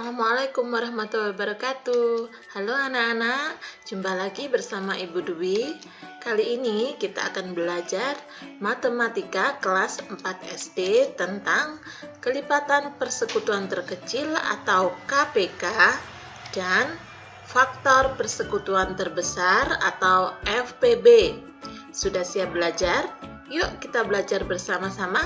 Assalamualaikum warahmatullahi wabarakatuh. Halo anak-anak, jumpa lagi bersama Ibu Dwi. Kali ini kita akan belajar matematika kelas 4 SD tentang kelipatan persekutuan terkecil atau KPK dan faktor persekutuan terbesar atau FPB. Sudah siap belajar? Yuk kita belajar bersama-sama.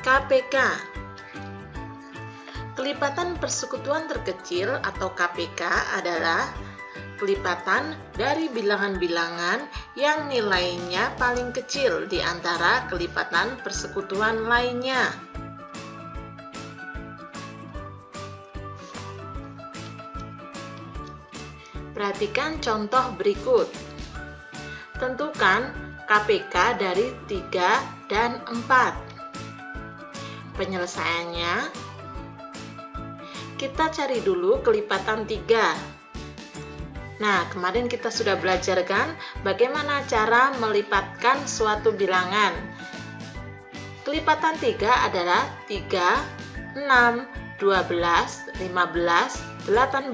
KPK. Kelipatan persekutuan terkecil atau KPK adalah kelipatan dari bilangan-bilangan yang nilainya paling kecil di antara kelipatan persekutuan lainnya. Perhatikan contoh berikut. Tentukan KPK dari 3 dan 4. Penyelesaiannya, kita cari dulu kelipatan 3. Nah, kemarin kita sudah belajar kan bagaimana cara melipatkan suatu bilangan. Kelipatan 3 adalah 3, 6, 12, 15, 18,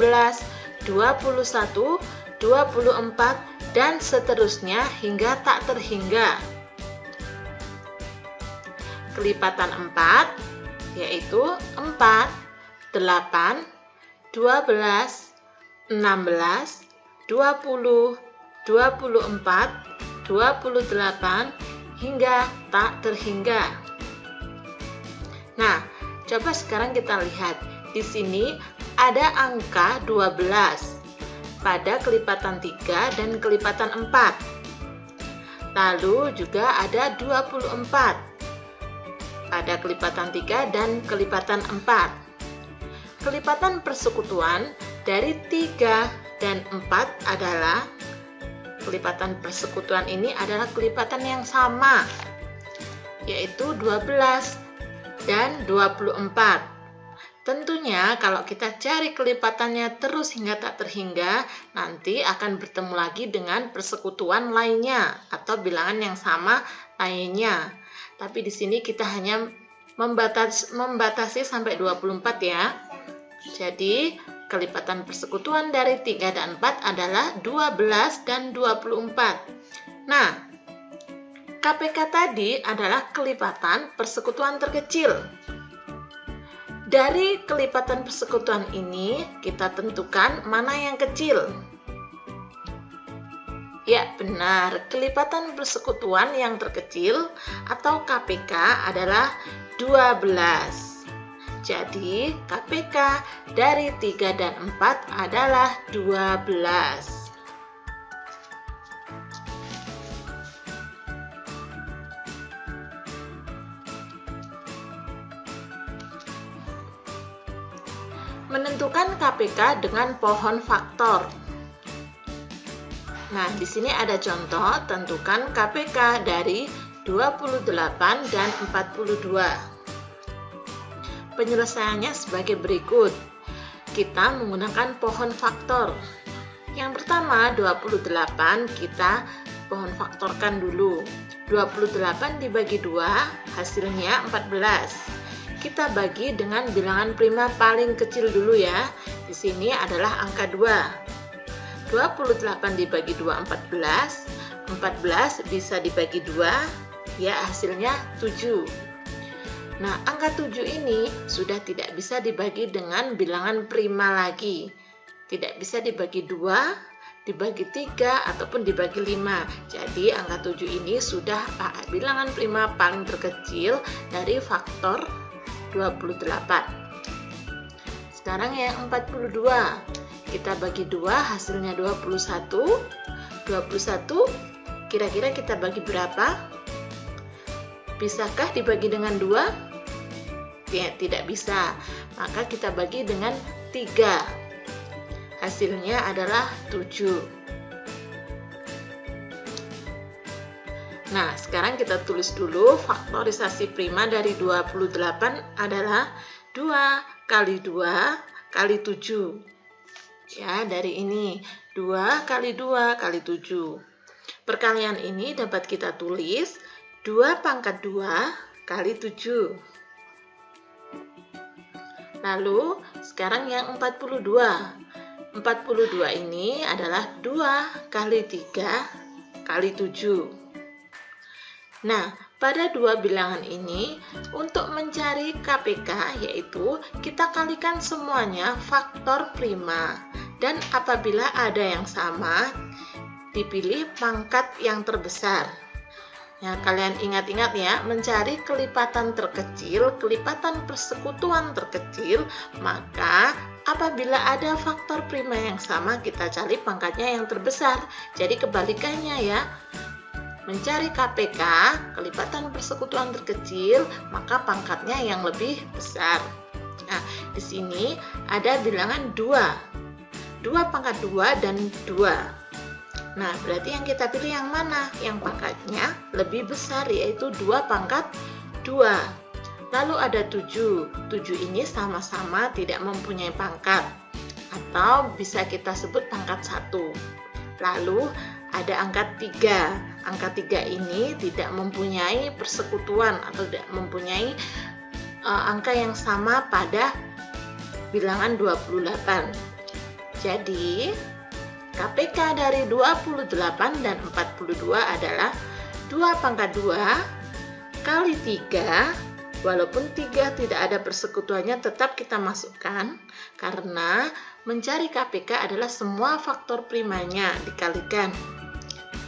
21, 24, dan seterusnya hingga tak terhingga. Kelipatan 4 yaitu 4, 8, 12, 16, 20, 24, 28 hingga tak terhingga. Nah, coba sekarang kita lihat. Di sini ada angka 12 pada kelipatan 3 dan kelipatan 4. Lalu juga ada 24 pada kelipatan 3 dan kelipatan 4. Kelipatan persekutuan dari 3 dan 4 adalah kelipatan persekutuan ini adalah kelipatan yang sama, yaitu 12 dan 24. Tentunya kalau kita cari kelipatannya terus hingga tak terhingga, nanti akan bertemu lagi dengan persekutuan lainnya atau bilangan yang sama lainnya. Tapi di sini kita hanya membatasi sampai 24 ya. Jadi, kelipatan persekutuan dari 3 dan 4 adalah 12 dan 24. Nah, KPK tadi adalah kelipatan persekutuan terkecil. Dari kelipatan persekutuan ini, kita tentukan mana yang kecil. Ya, benar. Kelipatan persekutuan yang terkecil atau KPK adalah 12. Jadi, KPK dari 3 dan 4 adalah 12. Menentukan KPK dengan pohon faktor. Nah, di sini ada contoh tentukan KPK dari 28 dan 42. Penyelesaiannya sebagai berikut. Kita menggunakan pohon faktor. Yang pertama, 28 kita pohon faktorkan dulu. 28 dibagi 2, hasilnya 14. Kita bagi dengan bilangan prima paling kecil dulu ya. Di sini adalah angka 2. 28 dibagi 2, 14. 14 bisa dibagi 2, ya hasilnya 7. Nah, angka 7 ini sudah tidak bisa dibagi dengan bilangan prima lagi. Tidak bisa dibagi 2, dibagi 3, ataupun dibagi 5. Jadi, angka 7 ini sudah bilangan prima paling terkecil dari faktor 28. Sekarang yang 42. Kita bagi 2, hasilnya 21. 21, kira-kira kita bagi berapa? Bisakah dibagi dengan 2? Ya, tidak bisa. Maka kita bagi dengan 3. Hasilnya adalah 7. Nah, sekarang kita tulis dulu faktorisasi prima dari 28 adalah 2 kali 2 kali 7. Ya, dari ini 2 kali 2 kali 7. Perkalian ini dapat kita tulis 2 pangkat 2 kali 7. Lalu sekarang yang 42. 42 ini adalah 2 kali 3 kali 7. Nah, pada dua bilangan ini, untuk mencari KPK, yaitu kita kalikan semuanya faktor prima. Dan apabila ada yang sama, dipilih pangkat yang terbesar. Ya, kalian ingat-ingat ya, mencari kelipatan terkecil, kelipatan persekutuan terkecil, maka apabila ada faktor prima yang sama, kita cari pangkatnya yang terbesar. Jadi kebalikannya ya. Mencari KPK, kelipatan persekutuan terkecil, maka pangkatnya yang lebih besar. Nah, di sini ada bilangan 2. 2 pangkat 2 dan 2. Nah, berarti yang kita pilih yang mana? Yang pangkatnya lebih besar, yaitu 2 pangkat 2. Lalu ada 7. 7 ini sama-sama tidak mempunyai pangkat, atau bisa kita sebut pangkat 1. Lalu ada angka 3. Angka 3 ini tidak mempunyai persekutuan atau tidak mempunyai angka yang sama pada bilangan 28. Jadi, KPK dari 28 dan 42 adalah 2 pangkat 2 kali 3. Walaupun 3 tidak ada persekutuannya, tetap kita masukkan karena mencari KPK adalah semua faktor primanya dikalikan.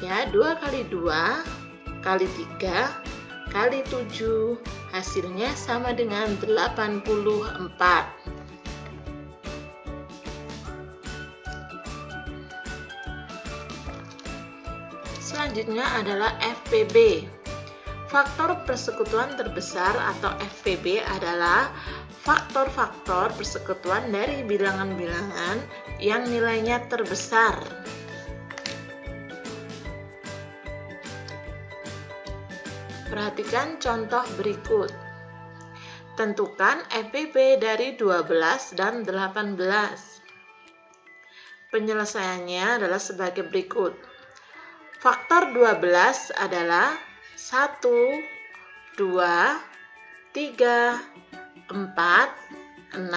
Ya, 2 kali 2 kali 3 kali 7, hasilnya sama dengan 84. Selanjutnya adalah FPB. Faktor persekutuan terbesar atau FPB adalah faktor-faktor persekutuan dari bilangan-bilangan yang nilainya terbesar. Perhatikan contoh berikut. Tentukan FPB dari 12 dan 18. Penyelesaiannya adalah sebagai berikut. Faktor 12 adalah 1, 2, 3, 4, 6,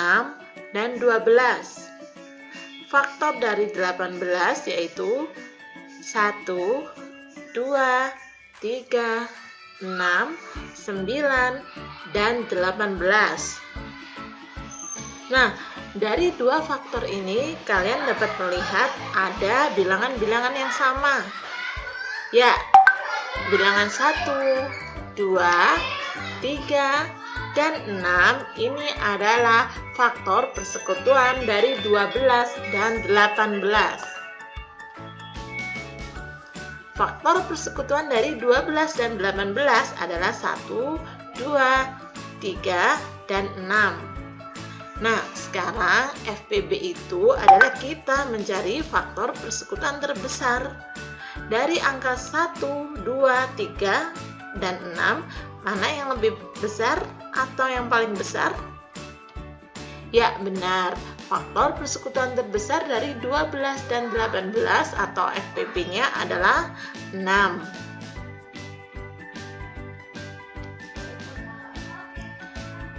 dan 12. Faktor dari 18 yaitu 1, 2, 3, 6, 9, dan 18. Nah, dari dua faktor ini kalian dapat melihat ada bilangan-bilangan yang sama. Ya, bilangan 1, 2, 3, dan 6 ini adalah faktor persekutuan dari 12 dan 18. Faktor persekutuan dari 12 dan 18 adalah 1, 2, 3, dan 6. Nah, sekarang FPB itu adalah kita mencari faktor persekutuan terbesar. Dari angka 1, 2, 3, dan 6, mana yang lebih besar atau yang paling besar? Ya, benar. Faktor persekutuan terbesar dari 12 dan 18 atau FPB-nya adalah 6.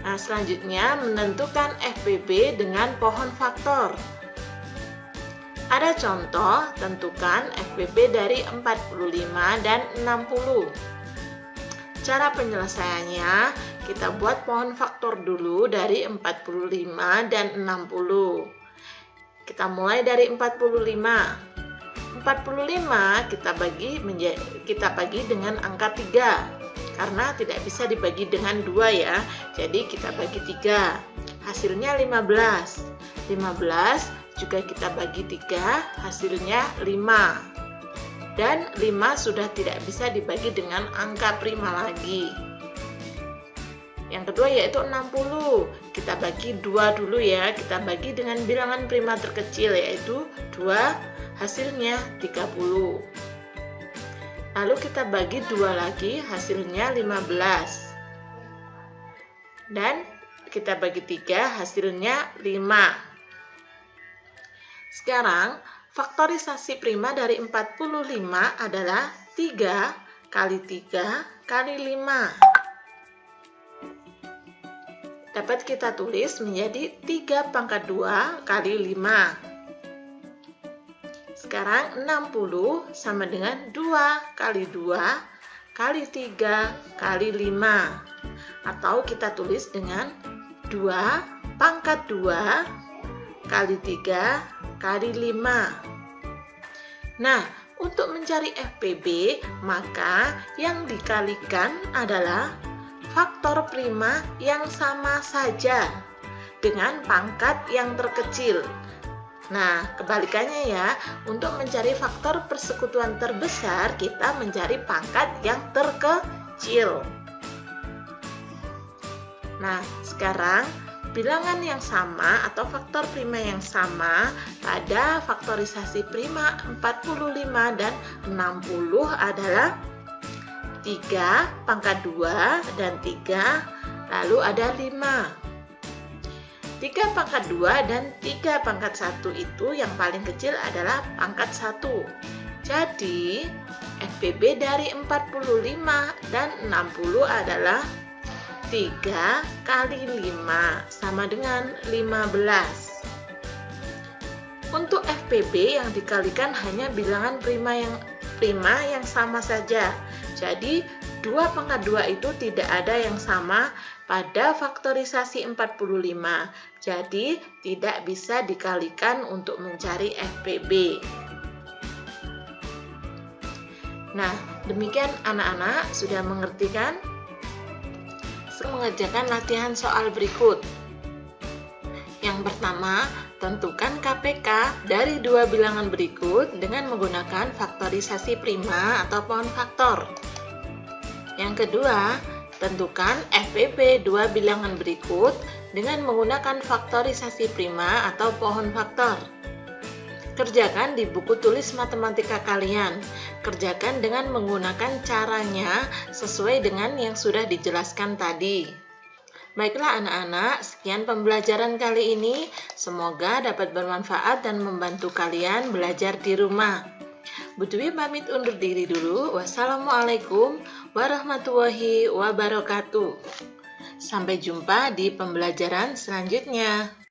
Nah, selanjutnya menentukan FPB dengan pohon faktor. Ada contoh, tentukan FPB dari 45 dan 60. Cara penyelesaiannya, kita buat pohon faktor dulu dari 45 dan 60. Kita mulai dari 45. 45 kita bagi dengan angka 3. Karena tidak bisa dibagi dengan 2 ya. Jadi kita bagi 3. Hasilnya 15. 15 juga kita bagi 3, hasilnya 5. Dan 5 sudah tidak bisa dibagi dengan angka prima lagi. Yang kedua yaitu 60. Kita bagi 2 dulu ya. Kita bagi dengan bilangan prima terkecil yaitu 2, hasilnya 30. Lalu kita bagi 2 lagi, hasilnya 15. Dan kita bagi 3, hasilnya 5. Sekarang, faktorisasi prima dari 45 adalah 3 kali 3 kali 5. Dapat kita tulis menjadi 3 pangkat 2 kali 5. Sekarang 60 sama dengan 2 kali 2 kali 3 kali 5. Atau kita tulis dengan 2 pangkat 2 kali 3 kali 5. Nah, untuk mencari FPB, maka yang dikalikan adalah faktor prima yang sama saja dengan pangkat yang terkecil. Nah, kebalikannya ya, untuk mencari faktor persekutuan terbesar, kita mencari pangkat yang terkecil. Nah, sekarang bilangan yang sama atau faktor prima yang sama pada faktorisasi prima 45 dan 60 adalah 3 pangkat 2 dan 3, lalu ada 5. 3 pangkat 2 dan 3 pangkat 1 itu yang paling kecil adalah pangkat 1. Jadi, FPB dari 45 dan 60 adalah 3 kali 5 sama dengan 15. Untuk FPB yang dikalikan hanya bilangan prima yang sama saja. Jadi 2 pangkat 2 itu tidak ada yang sama pada faktorisasi 45. Jadi tidak bisa dikalikan untuk mencari FPB. Nah, demikian anak-anak sudah mengerti kan? Mengerjakan latihan soal berikut. Yang pertama, tentukan KPK dari 2 bilangan berikut dengan menggunakan faktorisasi prima atau pohon faktor. Yang kedua, tentukan FPB 2 bilangan berikut dengan menggunakan faktorisasi prima atau pohon faktor. Kerjakan di buku tulis matematika kalian. Kerjakan dengan menggunakan caranya sesuai dengan yang sudah dijelaskan tadi. Baiklah anak-anak, sekian pembelajaran kali ini. Semoga dapat bermanfaat dan membantu kalian belajar di rumah. Bu Dwi pamit undur diri dulu. Wassalamualaikum warahmatullahi wabarakatuh. Sampai jumpa di pembelajaran selanjutnya.